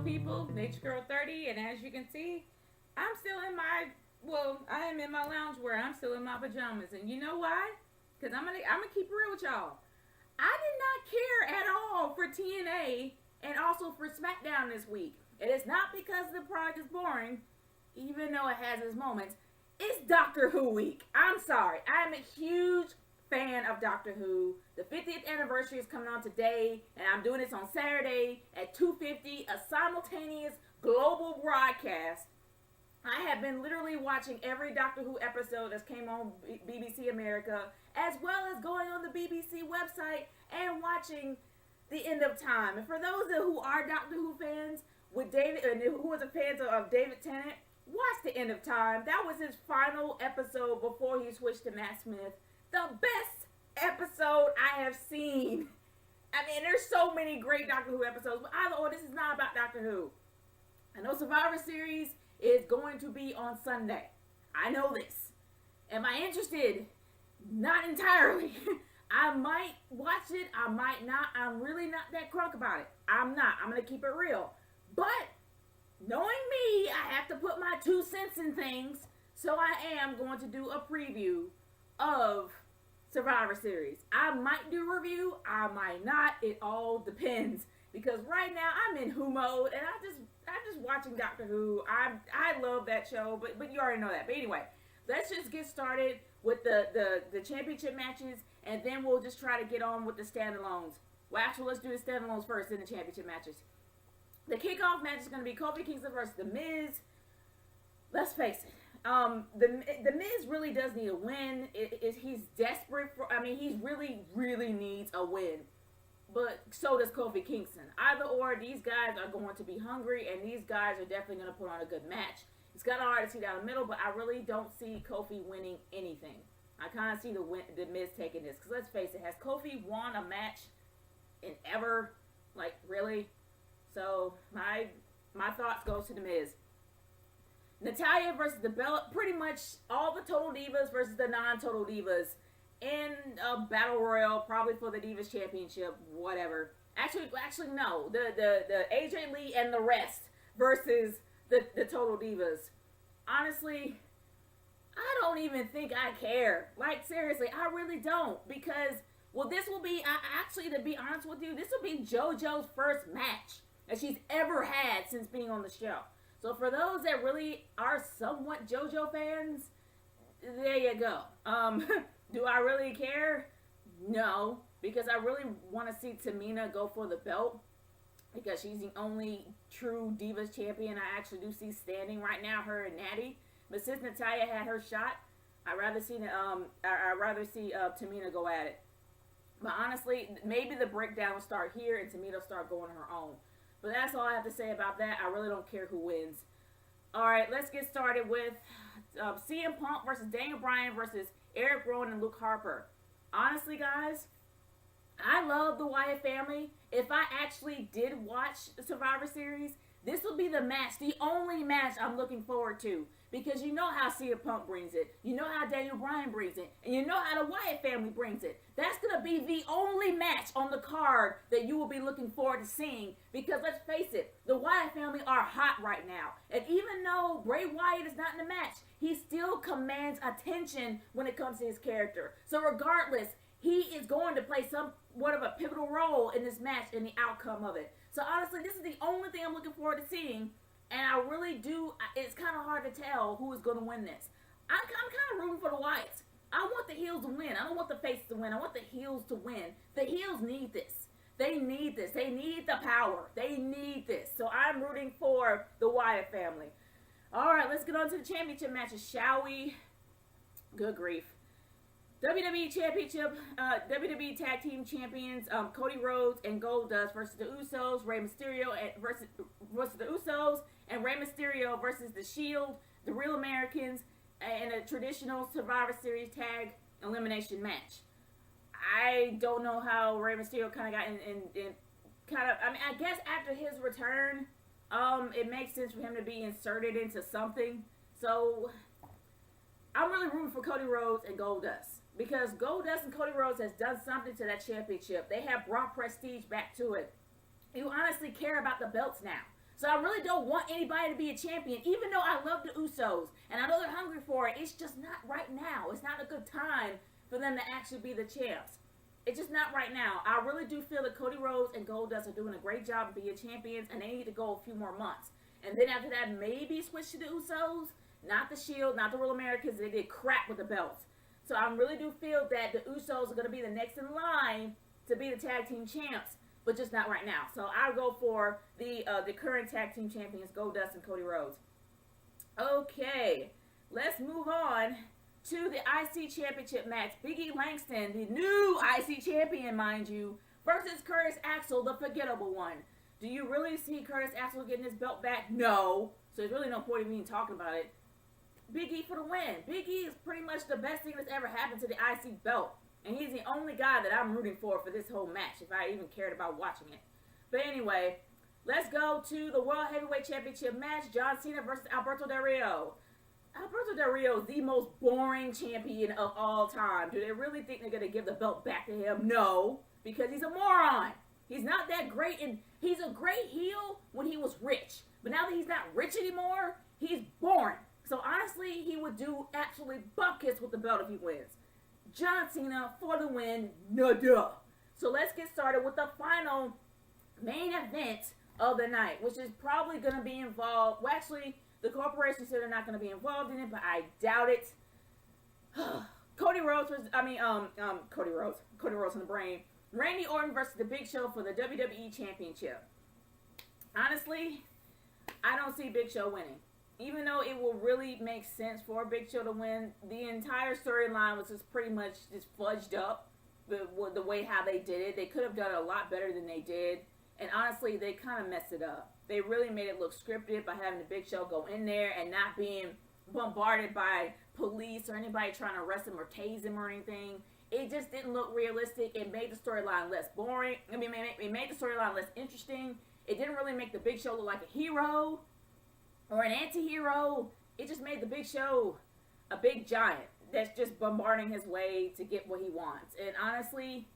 people, Nature Girl 30, and as you can see, I'm still in I am in my lounge wear. I'm still in my pajamas, and you know why? Because I'm gonna keep it real with y'all. I did not care at all for TNA and also for SmackDown this week. It is not because the product is boring, even though it has its moments. It's Doctor Who week. I'm sorry. I'm a huge fan of Doctor Who. The 50th anniversary is coming on today, and I'm doing this on Saturday at 2:50, a simultaneous global broadcast. I have been literally watching every Doctor Who episode that came on BBC America, as well as going on the BBC website and watching The End of Time. And for those who are Doctor Who fans, with David, and who was a fan of David Tennant, watch The End of Time. That was his final episode before he switched to Matt Smith. The best episode I have seen. I mean, there's so many great Doctor Who episodes, but either or, this is not about Doctor Who. I know Survivor Series is going to be on Sunday. I know this. Am I interested? Not entirely. I might watch it. I might not. I'm really not that crunk about it. I'm not. I'm going to keep it real. But knowing me, I have to put my 2 cents in things. So I am going to do a preview of Survivor Series. I might do a review. I might not. It all depends. Because right now I'm in Who mode, and I'm just watching Doctor Who. I love that show, but you already know that. But anyway, let's just get started with the championship matches, and then we'll just try to get on with the standalones. Well, actually, let's do the standalones first, then the championship matches. The kickoff match is going to be Kofi Kingston versus The Miz. Let's face it. The Miz really does need a win. He's desperate for. I mean, he really needs a win. But so does Kofi Kingston. Either or, these guys are going to be hungry, and these guys are definitely going to put on a good match. It's kind of hard to see down the middle, but I really don't see Kofi winning anything. I kind of see the Miz taking this. Because let's face it, has Kofi won a match in ever? Like, really? So, my thoughts goes to the Miz. Natalya versus the belt. Pretty much all the Total Divas versus the non-Total Divas in a battle royal, probably for the Divas Championship, whatever. Actually, no. The AJ Lee and the rest versus the Total Divas. Honestly, I don't even think I care. Like, seriously, I really don't. Because, well, this will be, actually, to be honest with you, this will be JoJo's first match that she's ever had since being on the show. So for those that really are somewhat JoJo fans, there you go. Do I really care? No, because I really want to see Tamina go for the belt, because she's the only true Divas champion I actually do see standing right now, her and Natty. But since Natalya had her shot, I'd rather see Tamina go at it. But honestly, maybe the breakdown will start here and Tamina will start going her own. But that's all I have to say about that. I really don't care who wins. All right, let's get started with CM Punk versus Daniel Bryan versus Eric Rowan and Luke Harper. Honestly, guys, I love the Wyatt family. If I actually did watch the Survivor Series, this will be the match, the only match I'm looking forward to. Because you know how CM Punk brings it. You know how Daniel Bryan brings it. And you know how the Wyatt family brings it. That's going to be the only match on the card that you will be looking forward to seeing. Because let's face it, the Wyatt family are hot right now. And even though Bray Wyatt is not in the match, he still commands attention when it comes to his character. So regardless, he is going to play somewhat of a pivotal role in this match and the outcome of it. So honestly, this is the only thing I'm looking forward to seeing. And I really do, it's kind of hard to tell who is going to win this. I'm kind of rooting for the Wyatts. I want the heels to win. I don't want the faces to win. I want the heels to win. The heels need this. They need this. They need the power. They need this. So I'm rooting for the Wyatt family. All right, let's get on to the championship matches, shall we? Good grief. WWE Championship, WWE Tag Team Champions, Cody Rhodes and Goldust versus the Usos, Rey Mysterio versus the Usos, and Rey Mysterio versus the Shield, the Real Americans, in a traditional Survivor Series tag elimination match. I don't know how Rey Mysterio kind of got in I mean, I guess after his return, it makes sense for him to be inserted into something. So I'm really rooting for Cody Rhodes and Goldust. Because Goldust and Cody Rhodes has done something to that championship. They have brought prestige back to it. You honestly care about the belts now. So I really don't want anybody to be a champion, even though I love the Usos and I know they're hungry for it. It's just not right now. It's not a good time for them to actually be the champs. It's just not right now. I really do feel that Cody Rhodes and Goldust are doing a great job of being champions, and they need to go a few more months. And then after that, maybe switch to the Usos, not the Shield, not the Royal Americans. They did crap with the belts. So I really do feel that the Usos are going to be the next in line to be the tag team champs, but just not right now. So I'll go for the current tag team champions, Goldust and Cody Rhodes. Okay, let's move on to the IC Championship match. Big E Langston, the new IC champion, mind you, versus Curtis Axel, the forgettable one. Do you really see Curtis Axel getting his belt back? No. So there's really no point in me talking about it. Big E for the win. Big E is pretty much the best thing that's ever happened to the IC belt. And he's the only guy that I'm rooting for this whole match, if I even cared about watching it. But anyway, let's go to the World Heavyweight Championship match. John Cena versus Alberto Del Rio. Alberto Del Rio is the most boring champion of all time. Do they really think they're going to give the belt back to him? No, because he's a moron. He's not that great, and he's a great heel when he was rich. But now that he's not rich anymore, he's boring. So honestly, he would do absolutely buckets with the belt if he wins. John Cena for the win, no-duh. So let's get started with the final main event of the night, which is probably going to be involved. Well, actually, the corporation said they're not going to be involved in it, but I doubt it. Cody Rhodes in the brain. Randy Orton versus The Big Show for the WWE Championship. Honestly, I don't see Big Show winning. Even though it will really make sense for Big Show to win, the entire storyline was just pretty much just fudged up the way how they did it. They could have done it a lot better than they did. And honestly, they kind of messed it up. They really made it look scripted by having the Big Show go in there and not being bombarded by police or anybody trying to arrest him or tase him or anything. It just didn't look realistic. It made the storyline less boring. I mean, it made the storyline less interesting. It didn't really make the Big Show look like a hero or an anti-hero. It just made the Big Show a big giant that's just bombarding his way to get what he wants. And honestly,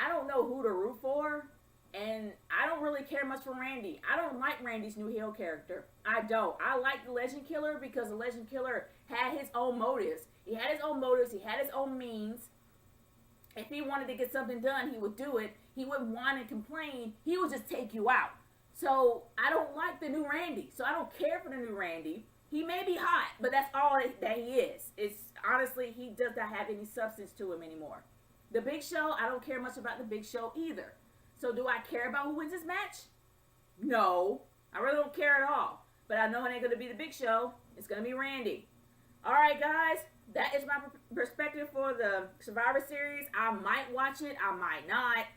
I don't know who to root for. And I don't really care much for Randy. I don't like Randy's new heel character. I don't. I like the Legend Killer because the Legend Killer had his own motives. He had his own motives. He had his own means. If he wanted to get something done, he would do it. He wouldn't whine and complain. He would just take you out. So I don't like the new Randy. So I don't care for the new Randy. He may be hot, but that's all that he is. It's honestly, he does not have any substance to him anymore. The Big Show, I don't care much about the Big Show either. So do I care about who wins this match? No. I really don't care at all. But I know it ain't going to be the Big Show. It's going to be Randy. Alright, guys. That is my perspective for the Survivor Series. I might watch it. I might not.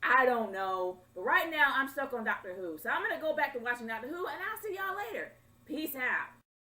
I don't know. But right now, I'm stuck on Doctor Who. So I'm going to go back to watching Doctor Who, and I'll see y'all later. Peace out.